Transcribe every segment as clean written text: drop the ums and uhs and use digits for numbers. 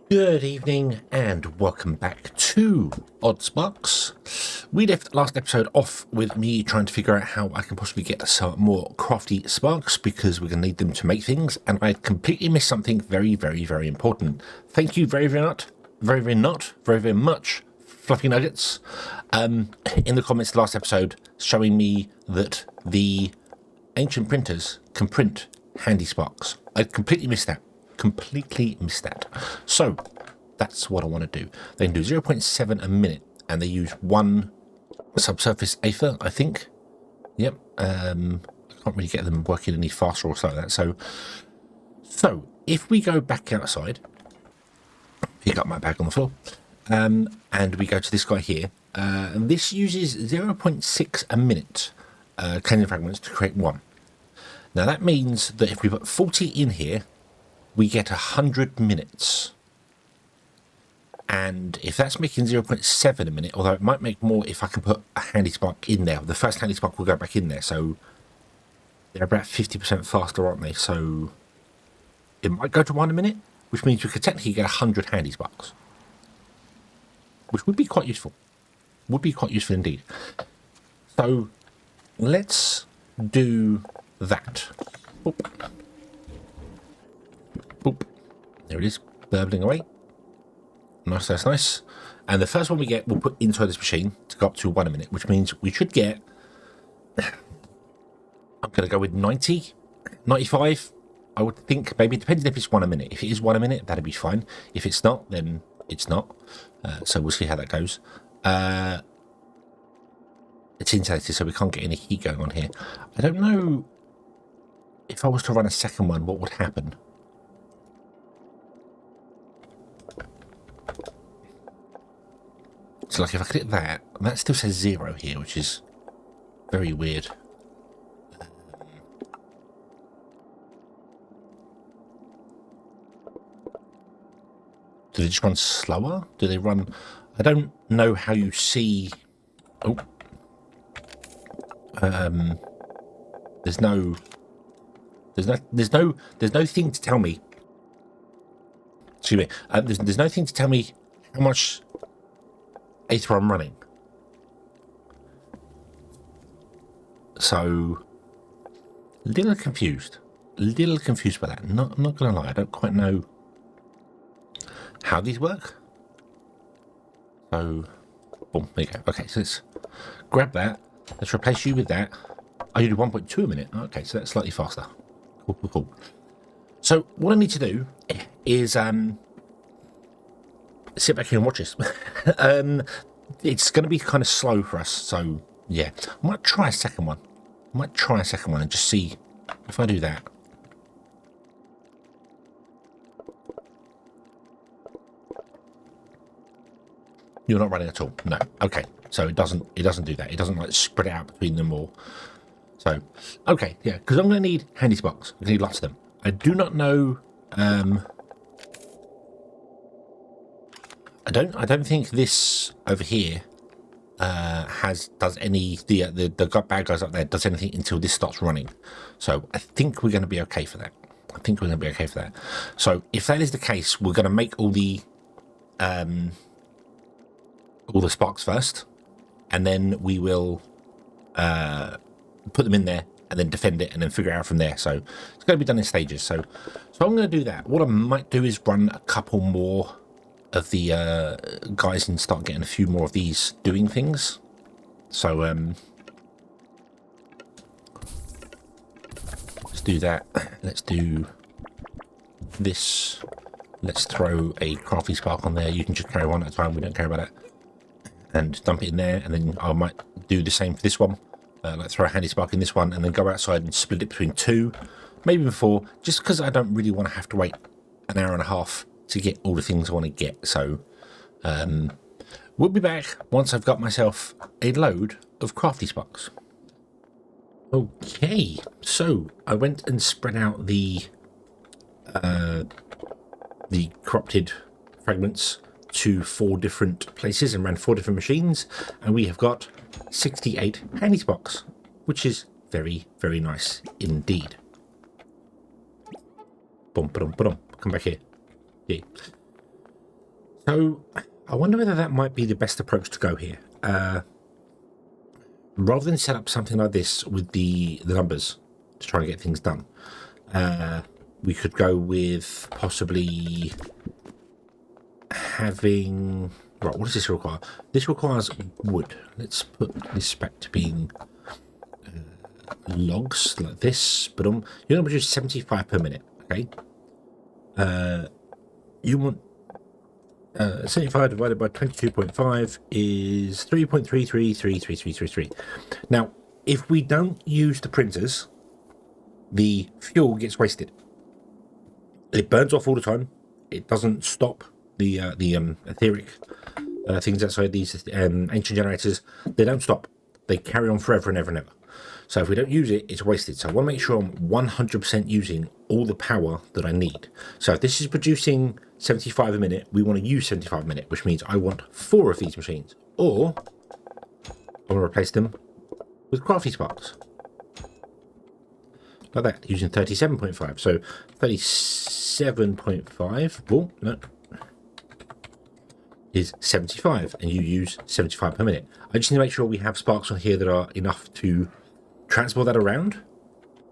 Good evening and welcome back to Oddsparks. We left last episode off with me trying to figure out how I can possibly get some more crafty sparks because we're going to need them to make things, and I completely missed something very, very, very important. Thank you very, very much, Fluffy Nuggets, in the comments last episode showing me that the ancient printers can print handy sparks. I completely missed that. So that's what I want to do. They can do 0.7 a minute and they use one subsurface aether, I think. Yep. I can't really get them working any faster or something like that. So if we go back outside, pick up my bag on the floor, and we go to this guy here, this uses 0.6 a minute canyon fragments to create one. Now that means that if we put 40 in here, we get 100 minutes. And if that's making 0.7 a minute, although it might make more if I can put a handy spark in there. The first handy spark will go back in there, so they're about 50% faster, aren't they? So it might go to 1 a minute, which means we could technically get 100 handy sparks, which would be quite useful. Would be quite useful indeed. So let's do that. Boop. Boop. There it is, burbling away. Nice, that's nice. And the first one we get, we'll put inside this machine to go up to 1 a minute, which means we should get, I'm going to go with 90, 95, I would think, maybe, depending if it's 1 a minute. If it is 1 a minute, that'd be fine. If it's not, then it's not. So we'll see how that goes. It's insulated, so we can't get any heat going on here. I don't know if I was to run a second one, what would happen. So like if I click that, that still says 0 here, which is very weird. Do they just run slower? Do they run... I don't know how you see... Oh. There's no thing to tell me. Excuse me. There's no thing to tell me how much aether I'm running. So, a little confused by that. I'm not gonna lie, I don't quite know how these work. So, boom, there you go. Okay, so let's grab that. Let's replace you with that. Oh, you do 1.2 a minute. Okay, so that's slightly faster. Cool. So, what I need to do is sit back here and watch this. It's going to be kind of slow for us, so yeah. I might try a second one. And just see if I do that. You're not running at all? No. Okay. So it doesn't do that. It doesn't like spread it out between them all. So, okay, yeah, because I'm going to need handy sparks. I'm going to need lots of them. I do not know... I don't think this over here does any the bad guys up there does anything until this starts running. So I think we're going to be okay for that. So if that is the case, we're going to make all the sparks first, and then we will put them in there and then defend it and then figure it out from there. So it's going to be done in stages. So I'm going to do that. What I might do is run a couple more of the guys and start getting a few more of these doing things. So let's do that. Let's do this. Let's throw a crafty spark on there. You can just carry one at a time, we don't care about it, and dump it in there. And then I might do the same for this one, like throw a handy spark in this one and then go outside and split it between 2, maybe even 4, just because I don't really want to have to wait an hour and a half to get all the things I want to get. So we'll be back once I've got myself a load of crafty sparks. Okay, so I went and spread out the corrupted fragments to 4 different places and ran 4 different machines, and we have got 68 handy sparks, which is very, very nice indeed. Boom, boom, boom. Come back here. Yeah. So I wonder whether that might be the best approach to go here. Rather than set up something like this with the numbers to try and get things done, we could go with possibly having... Right, what does this require? This requires wood. Let's put this back to being logs like this. But you're going to produce 75 per minute, okay? You want 75 divided by 22.5 is 3.333333. Now, if we don't use the printers, the fuel gets wasted. It burns off all the time. It doesn't stop. The etheric things outside these ancient generators, they don't stop. They carry on forever and ever and ever. So if we don't use it, it's wasted. So I want to make sure I'm 100% using all the power that I need. So if this is producing 75 a minute, we want to use 75 a minute, which means I want 4 of these machines. Or I want to replace them with crafty sparks. Like that, using 37.5. So 37.5, oh, no, is 75, and you use 75 per minute. I just need to make sure we have sparks on here that are enough to transport that around.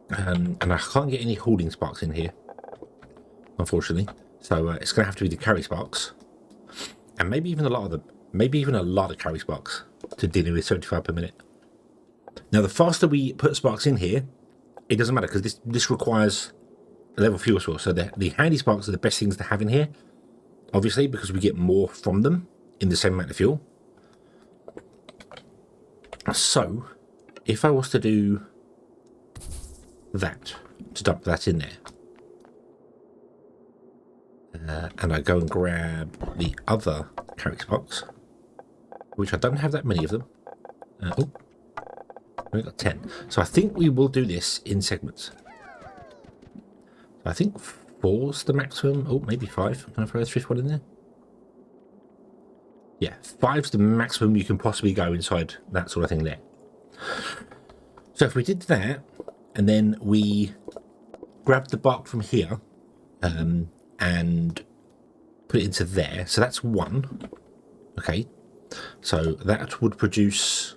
And I can't get any holding sparks in here, unfortunately. So it's going to have to be the carry sparks. And maybe even a lot of them. Maybe even a lot of carry sparks to deal with 75 per minute. Now, the faster we put sparks in here, it doesn't matter, because this requires a level fuel source. So the handy sparks are the best things to have in here, obviously, because we get more from them in the same amount of fuel. So, if I was to do that, to dump that in there, and I go and grab the other carry sparks, which I don't have that many of them. Oh, we've got 10. So I think we will do this in segments. I think 4's the maximum. Oh, maybe 5. Can I throw a 5th one in there? Yeah, 5's the maximum you can possibly go inside that sort of thing there. So if we did that, and then we grabbed the bark from here, and put it into there. So that's 1. Okay. So that would produce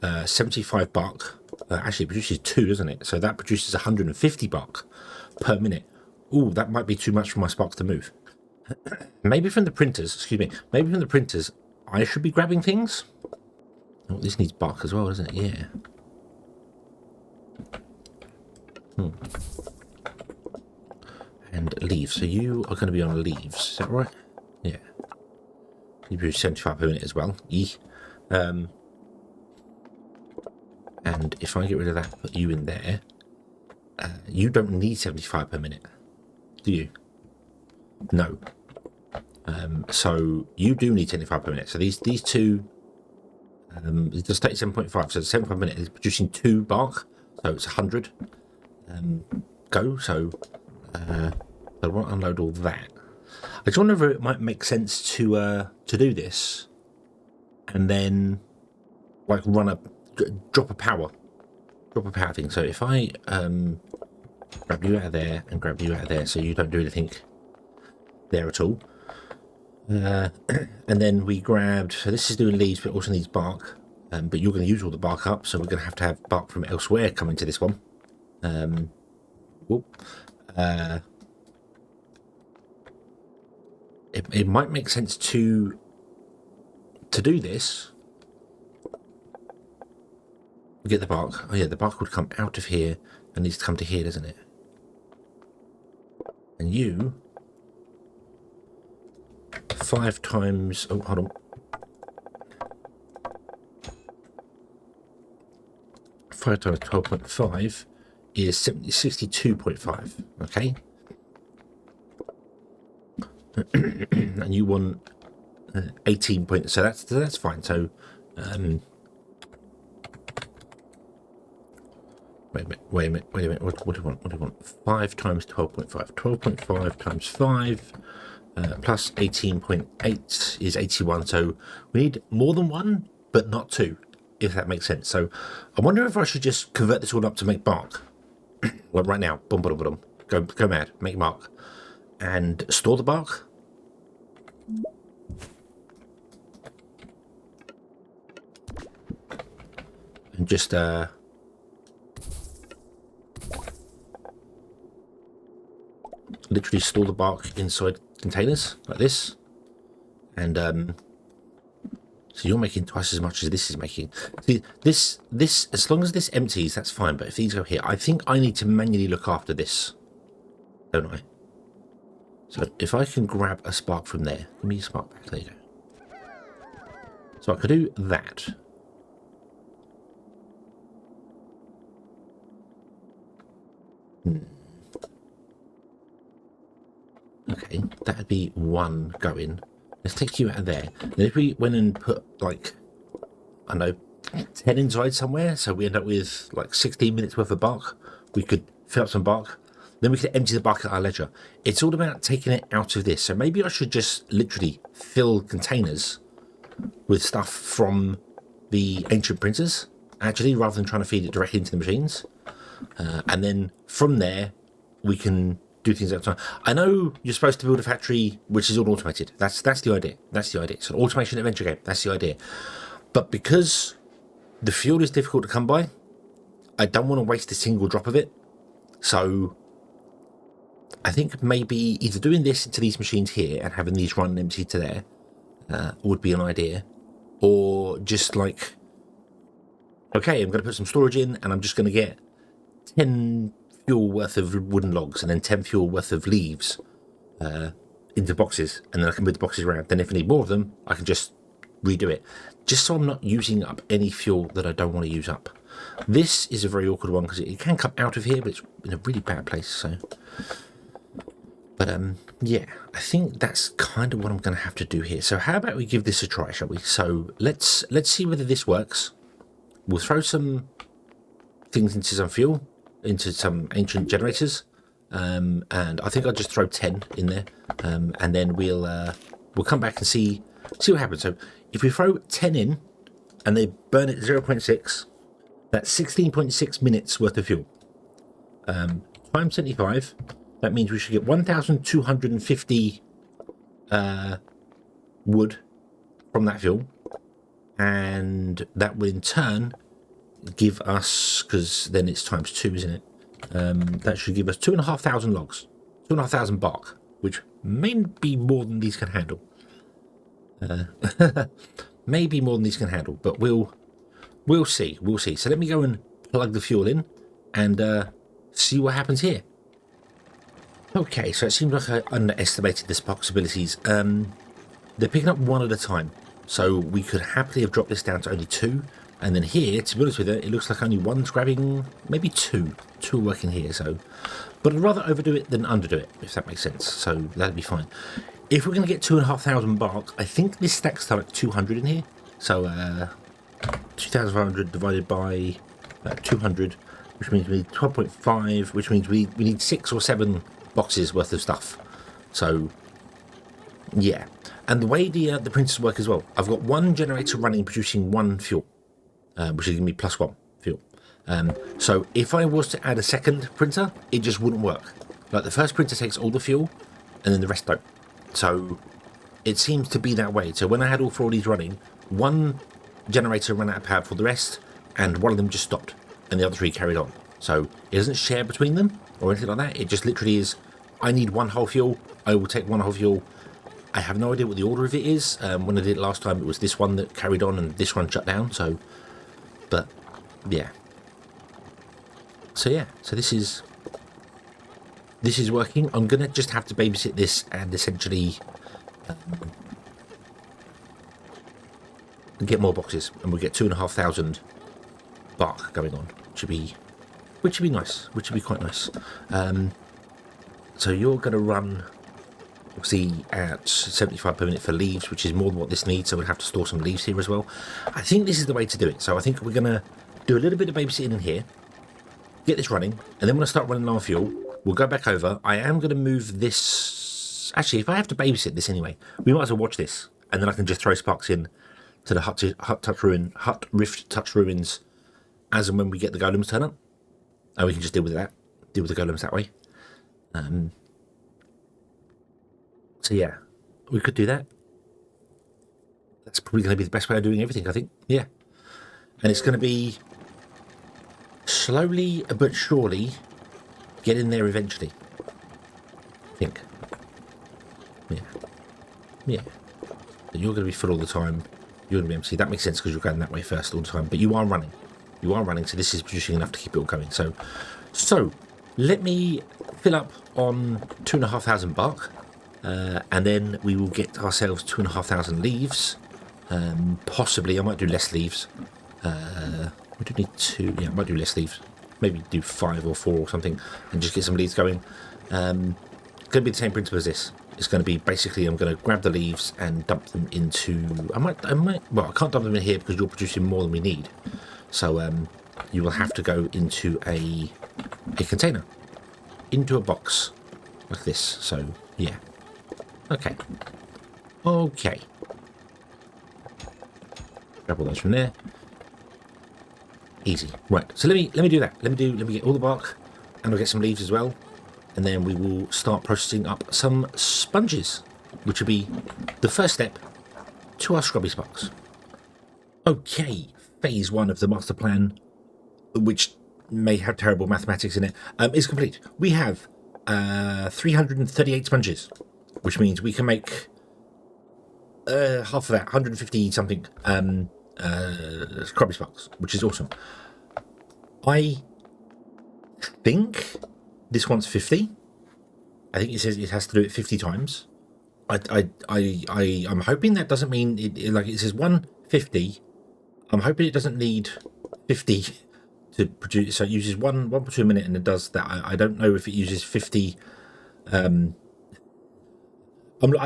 75 bark. Actually, it produces 2, doesn't it? So that produces 150 bark per minute. Ooh, that might be too much for my sparks to move. Maybe from the printers, excuse me, maybe from the printers, I should be grabbing things. Oh, this needs bark as well, doesn't it? Yeah. And leaves. So you are going to be on leaves. Is that right? Yeah. You produce 75 per minute as well. And if I get rid of that, put you in there, you don't need 75 per minute, do you? No. So you do need 75 per minute. So these two, it does 37.5. So 75 per minute is producing 2 bark. So it's 100. Go. So I want to unload all that. I just wonder if it might make sense to do this, and then like drop a power thing. So if I grab you out of there and grab you out of there, so you don't do anything there at all. And then we grabbed, so this is doing leaves, but it also needs bark. But you're going to use all the bark up, so we're going to have bark from elsewhere coming to this one. It might make sense to do this. Get the bark. Oh yeah, the bark would come out of here and needs to come to here, doesn't it? And you 5 times. Oh, hold on. 5 times 12.5 is 62.5. Okay. And you want 18 points. So that's fine. So wait a minute. What do you want? 5 times 12.5. 12.5 times 5 plus 18.8 is 81. So we need more than 1, but not 2, if that makes sense. So I wonder if I should just convert this all up to make bark. Well, right now, boom, boom, boom, go mad, make bark, and store the bark. And just literally store the bark inside containers like this. And so you're making twice as much as this is making. See, this, as long as this empties, that's fine. But if these go here, I think I need to manually look after this, don't I? So if I can grab a spark from there, give me a spark back. There you go. So I could do that. Okay, that'd be one going. Let's take you out of there. Then if we went and put, like, I don't know, 10 inside somewhere, so we end up with like 16 minutes worth of bark, we could fill up some bark. Then we could empty the bark at our leisure. It's all about taking it out of this. So maybe I should just literally fill containers with stuff from the ancient printers, actually, rather than trying to feed it directly into the machines. And then from there, we can do things at a time. I know you're supposed to build a factory which is all automated. That's the idea. That's the idea. It's an automation adventure game. That's the idea. But because the fuel is difficult to come by, I don't want to waste a single drop of it. So I think maybe either doing this into these machines here and having these run empty to there would be an idea. Or just like, okay, I'm going to put some storage in and I'm just going to get 10 fuel worth of wooden logs and then 10 fuel worth of leaves into boxes, and then I can move the boxes around. Then if I need more of them, I can just redo it, just so I'm not using up any fuel that I don't want to use up. This is a very awkward one because it can come out of here, but it's in a really bad place. So, but yeah, I think that's kind of what I'm going to have to do here. So how about we give this a try, shall we? So let's see whether this works. We'll throw some things into some fuel, into some ancient generators, and I think I'll just throw 10 in there, and then we'll come back and see what happens. So if we throw 10 in and they burn at 0.6, that's 16.6 minutes worth of fuel. Times 75, that means we should get 1,250 wood from that fuel, and that will in turn give us, because then it's times 2, isn't it? That should give us 2,500 logs, 2,500 bark, which may be more than these can handle. Maybe more than these can handle, but we'll see. We'll see. So let me go and plug the fuel in and see what happens here. Okay, so it seems like I underestimated the possibilities. They're picking up one at a time, so we could happily have dropped this down to only 2. And then here, to be honest with you, it looks like only one's grabbing, maybe 2 are working here. So, but I'd rather overdo it than underdo it, if that makes sense. So that'd be fine. If we're going to get 2,500 bark, I think this stacks to like 200 in here. So 2,500 divided by 200, which means we need 12.5, which means we need 6 or 7 boxes worth of stuff. So yeah, and the way the printers work as well, I've got one generator running producing 1 fuel. Which is going to be +1 fuel. So if I was to add a second printer, it just wouldn't work. Like the first printer takes all the fuel, and then the rest don't. So it seems to be that way. So when I had all 4 of these running, one generator ran out of power for the rest, and one of them just stopped, and the other 3 carried on. So it doesn't share between them or anything like that. It just literally is, I need 1 whole fuel, I will take 1 whole fuel. I have no idea what the order of it is. When I did it last time, it was this one that carried on and this one shut down. So, but yeah. So yeah, so this is working. I'm gonna just have to babysit this and essentially get more boxes, and we'll get 2,500 bark going on, which would be nice, which would be quite nice. So you're gonna run obviously at 75 per minute for leaves, which is more than what this needs, so we'll have to store some leaves here as well. I think this is the way to do it. So I think we're gonna do a little bit of babysitting in here, get this running, and then when I start running our fuel, we'll go back over. I am going to move this. Actually, if I have to babysit this anyway, we might as well watch this, and then I can just throw sparks in to the hut rift touch ruins as and when we get the golems turn up, and we can just deal with the golems that way. So yeah, we could do that. that's probably going to be the best way of doing everything, I think. Yeah. And it's going to be slowly but surely get in there eventually. I think. Yeah. Yeah. But you're going to be full all the time. You're going to be empty. That makes sense because you're going that way first all the time. But you are running. You are running, so this is producing enough to keep it all going. So let me fill up on 2,500 bark. And then we will get ourselves 2,500 leaves. Possibly, I might do less leaves. We do need 2. Yeah, I might do less leaves. Maybe do 5 or 4 or something, and just get some leaves going. Going to be the same principle as this. It's going to be basically I'm going to grab the leaves and dump them into. I might. Well, I can't dump them in here because you're producing more than we need. So you will have to go into a container, into a box like this. So yeah. Okay. Okay. Grab all those from there. Easy. Right. So let me do that. Let me get all the bark, and I'll get some leaves as well, and then we will start processing up some sponges, which will be the first step to our scrubby sparks. Okay. Phase 1 of the master plan, which may have terrible mathematics in it, is complete. We have 338 sponges, which means we can make half of that, 150 something scrubby sparks, which is awesome. I think this one's 50. I think it says it has to do it 50 times. I'm hoping that doesn't mean it like it says 150. I'm hoping it doesn't need 50 to produce. So it uses one per 2 minute, and it does that. I don't know if it uses 50. I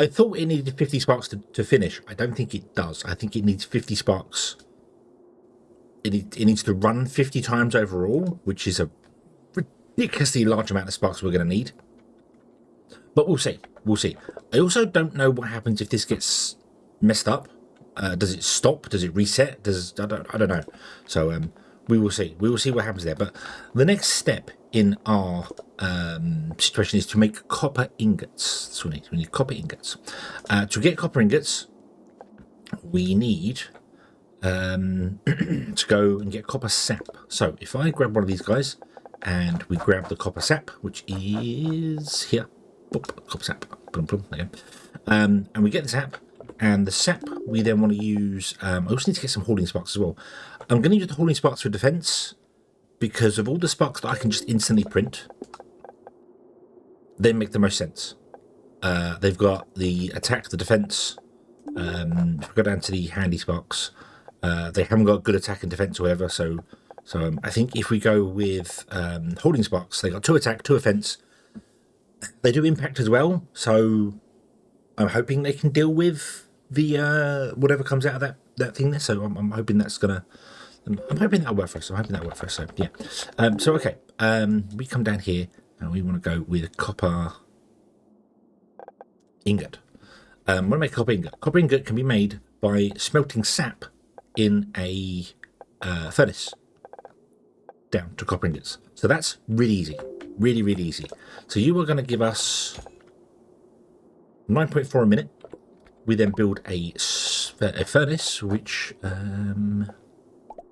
thought it needed 50 sparks to finish. I don't think it does. I think it needs 50 sparks. It needs to run 50 times overall, which is a ridiculously large amount of sparks we're going to need. But we'll see. We'll see. I also don't know what happens if this gets messed up. Does it stop? Does it reset? I don't know. So we will see. We will see what happens there. But the next step in our situation is to make copper ingots. That's what we need. We need copper ingots. To get copper ingots, we need to go and get copper sap. So if I grab one of these guys and we grab the copper sap, which is here, copper sap, there. And we get the sap, and the sap we then want to use. I also need to get some hauling sparks as well. I'm going to use the hauling sparks for defense because of all the sparks that I can just instantly print. They make the most sense. They've got the attack, the defense. If we go down to the handy sparks, they haven't got good attack and defense or whatever. So I think if we go with holding sparks, they got 2 attack, 2 offense. They do impact as well. So I'm hoping they can deal with the whatever comes out of that thing there. So I'm hoping that's gonna. I'm hoping that'll work for us. So yeah. So okay. We come down here and we want to go with a copper ingot. I want to make a copper ingot. Copper ingot can be made by smelting sap in a furnace down to copper ingots. So that's really easy. Really, really easy. So you are going to give us 9.4 a minute. We then build a furnace, which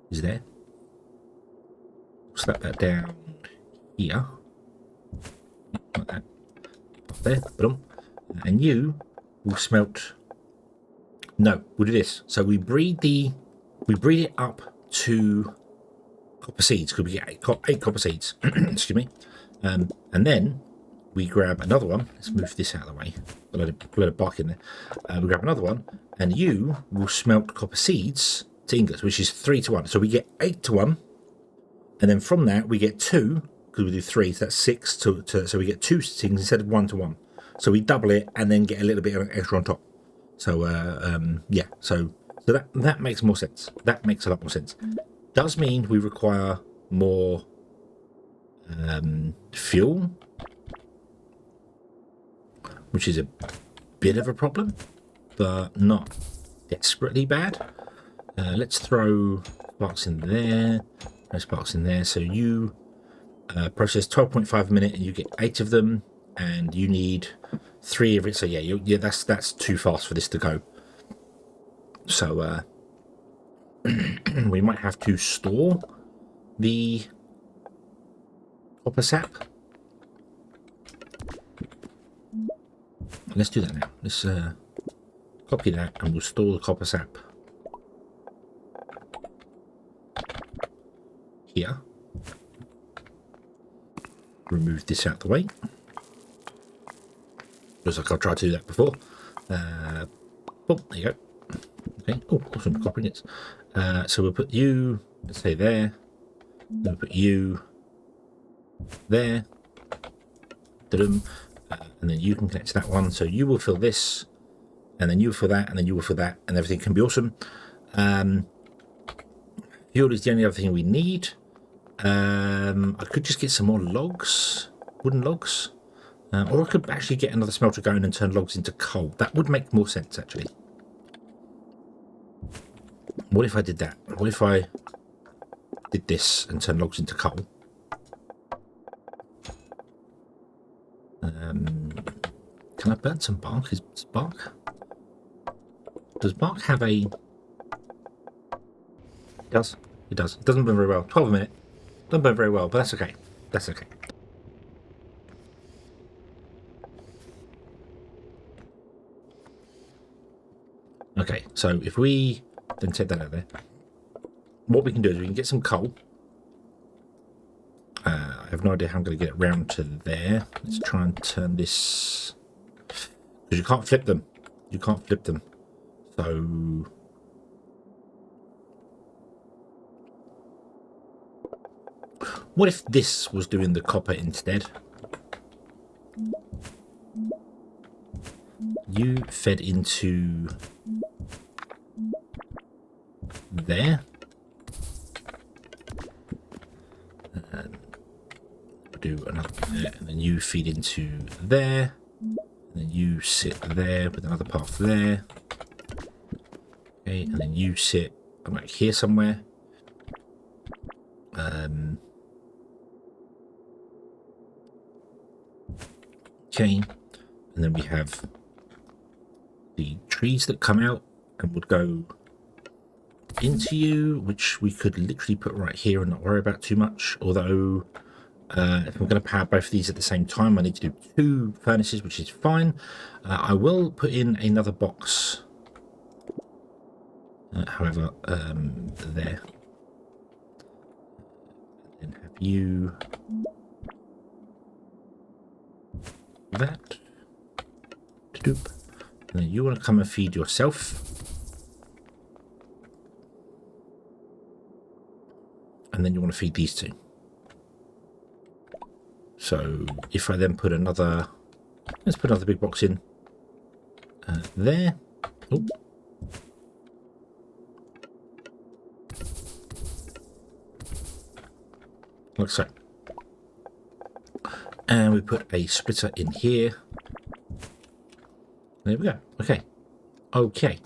is there. Slap that down here. Like that. There. Boom. And you will smelt. No, we'll do this. So we breed it up to copper seeds because we get 8 copper seeds. Excuse me. And then we grab another one. Let's move this out of the way. A load of bark in there. We grab another one, and you will smelt copper seeds to ingots, which is 3 to 1. So we get 8 to 1, and then from that we get 2 because we do 3. So that's 6 so we get 2 things instead of 1 to 1. So we double it and then get a little bit extra on top. So yeah. So that makes more sense. That makes a lot more sense. Does mean we require more fuel, which is a bit of a problem, but not desperately bad. Let's throw sparks in there. No sparks in there. So you process 12.5 a minute, and you get 8 of them, and you need 3 of it. So yeah, that's too fast for this to go. So we might have to store the copper sap. Let's do that now. Let's copy that and we'll store the copper sap here. Remove this out the way. Looks like I've tried to do that before. Oh, there you go. Okay. Oh, awesome copper ingots. So we'll put you, let's say there. Then we'll put you there. And then you can connect to that one. So you will fill this, and then you will fill that, and then you will fill that, and everything can be awesome. Fuel is the only other thing we need. I could just get some more logs, wooden logs. Or I could actually get another smelter going and turn logs into coal. That would make more sense, actually. What if I did that? What if I did this and turned logs into coal? Can I burn some bark? Does bark have a... It does. It does. It doesn't burn very well. 12 a minute. Doesn't burn very well, but that's okay. That's okay. Okay, so if we then take that out there, what we can do is we can get some coal. I have no idea how I'm going to get it round to there. Let's try and turn this, because you can't flip them. You can't flip them. So what if this was doing the copper instead? You fed into there. And do another there, and then you feed into there, and then you sit there with another path there. Okay, and then you sit like here somewhere. Okay, and then we have the trees that come out and would go into you, which we could literally put right here and not worry about too much. Although if I'm going to power both of these at the same time, I need to do 2 furnaces, which is fine. I will put in another box, however, there, and have you that to doop. And then you want to come and feed yourself. And then you want to feed these 2. So if I then put another, let's put another big box in there. Oh. Like so. And we put a splitter in here. There we go. Okay. Okay.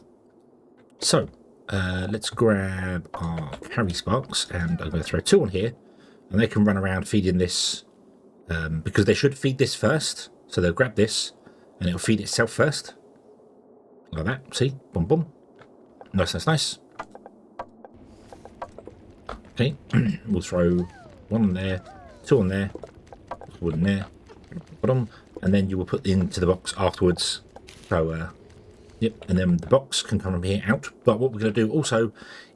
So let's grab our carry sparks, and I'm going to throw 2 on here, and they can run around feeding this, because they should feed this first. So they'll grab this, and it'll feed itself first, like that. See, boom, boom. Nice, nice, nice. Okay, we'll throw 1 on there, 2 on there, 1 in there, bottom, and then you will put into the box afterwards. So yep, and then the box can come from here out. But what we're going to do also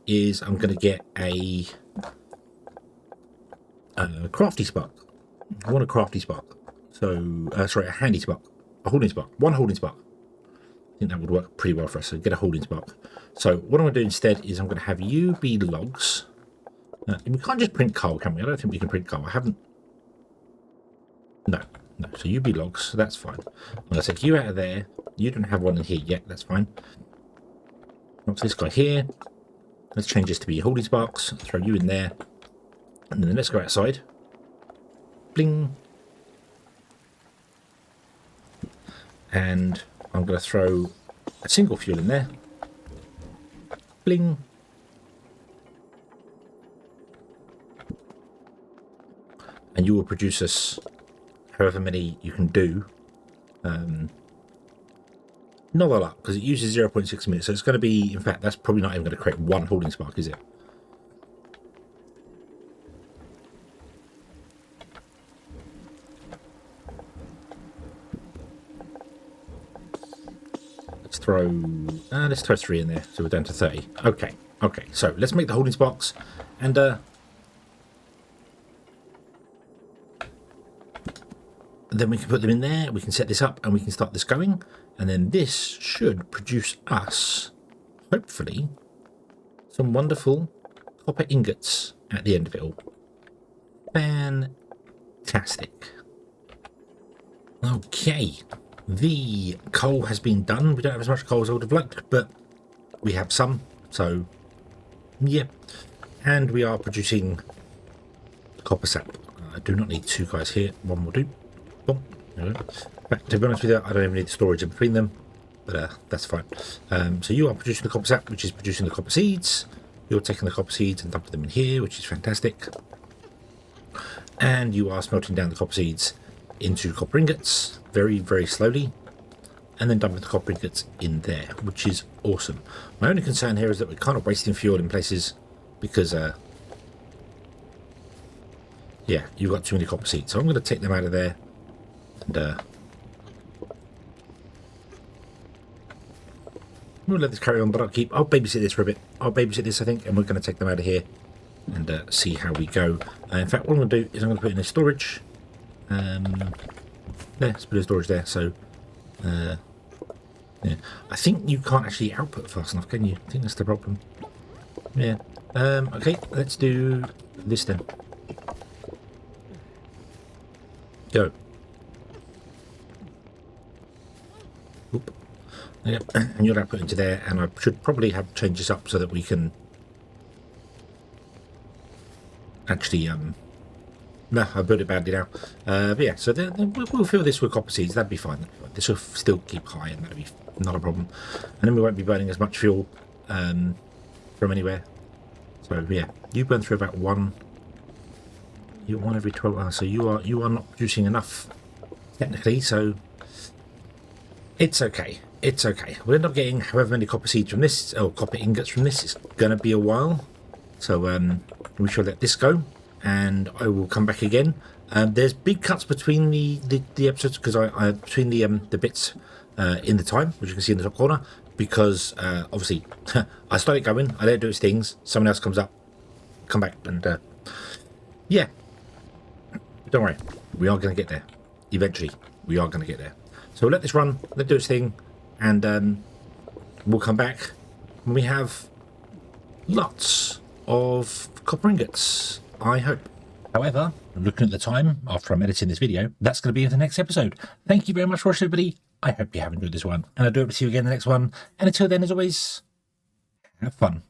is I'm going to get a crafty spark. I want a crafty spark. So, sorry, a handy spark. A holding spark. 1 holding spark. I think that would work pretty well for us. So get a holding spark. So what I'm going to do instead is I'm going to have you be logs. We can't just print coal, can we? I don't think we can print coal. I haven't. No. No, so you be logs, so that's fine. I'm going to take you out of there. You don't have 1 in here yet, that's fine. What's this guy here? Let's change this to be holding sparks. Throw you in there. And then let's go outside. Bling. And I'm going to throw a single fuel in there. Bling. And you will produce us however many you can do Not a lot, because it uses 0.6 minutes, so it's going to be, in fact, that's probably not even going to create one holding spark, is it? Let's throw 3 in there, so we're down to 30. Okay, so let's make the holding sparks, and then we can put them in there, we can set this up, and we can start this going, and then this should produce us, hopefully, some wonderful copper ingots at the end of it all. Fantastic. Okay, the coal has been done. We don't have as much coal as I would have liked, but we have some, so yeah. And we are producing copper sap. I do not need 2 guys here, 1 will do. Boom. But to be honest with you, I don't even need the storage in between them, but that's fine. So you are producing the copper sap, which is producing the copper seeds. You're taking the copper seeds and dumping them in here, which is fantastic. And you are smelting down the copper seeds into copper ingots very, very slowly, and then dumping the copper ingots in there, which is awesome. My only concern here is that we're kind of wasting fuel in places because yeah, you've got too many copper seeds, so I'm going to take them out of there, and we'll let this carry on, but I'll babysit this for a bit. I'll babysit this, I think, and we're going to take them out of here and see how we go. In fact, what I'm going to do is I'm going to put in a storage. There, let's put a storage there. So, yeah, I think you can't actually output fast enough, can you? I think that's the problem. Yeah. Okay, let's do this then. Go. Oop. Yep, and you'll output into there, and I should probably have changed this up so that we can actually no, I built it badly now. But yeah, so we'll fill this with copper seeds. That'd be fine. This will still keep high, and that'll be not a problem. And then we won't be burning as much fuel from anywhere. So yeah, you burn through about 1. You 1 every 12 hours. So you are not producing enough technically. So it's okay. It's okay. We'll end up getting however many copper seeds from this, or copper ingots from this. It's gonna be a while. So we shall let this go, and I will come back again. There's big cuts between the episodes because I between the bits in the time, which you can see in the top corner, because obviously I started going, I let it do its things, someone else comes up, come back, and yeah, don't worry, we are going to get there. Eventually, we are going to get there. So we'll let this run, let it do its thing, and we'll come back when we have lots of copper ingots, I hope. However, looking at the time after I'm editing this video, that's going to be in the next episode. Thank you very much for watching, everybody. I hope you have enjoyed this one, and I do hope to see you again in the next one. And until then, as always, have fun.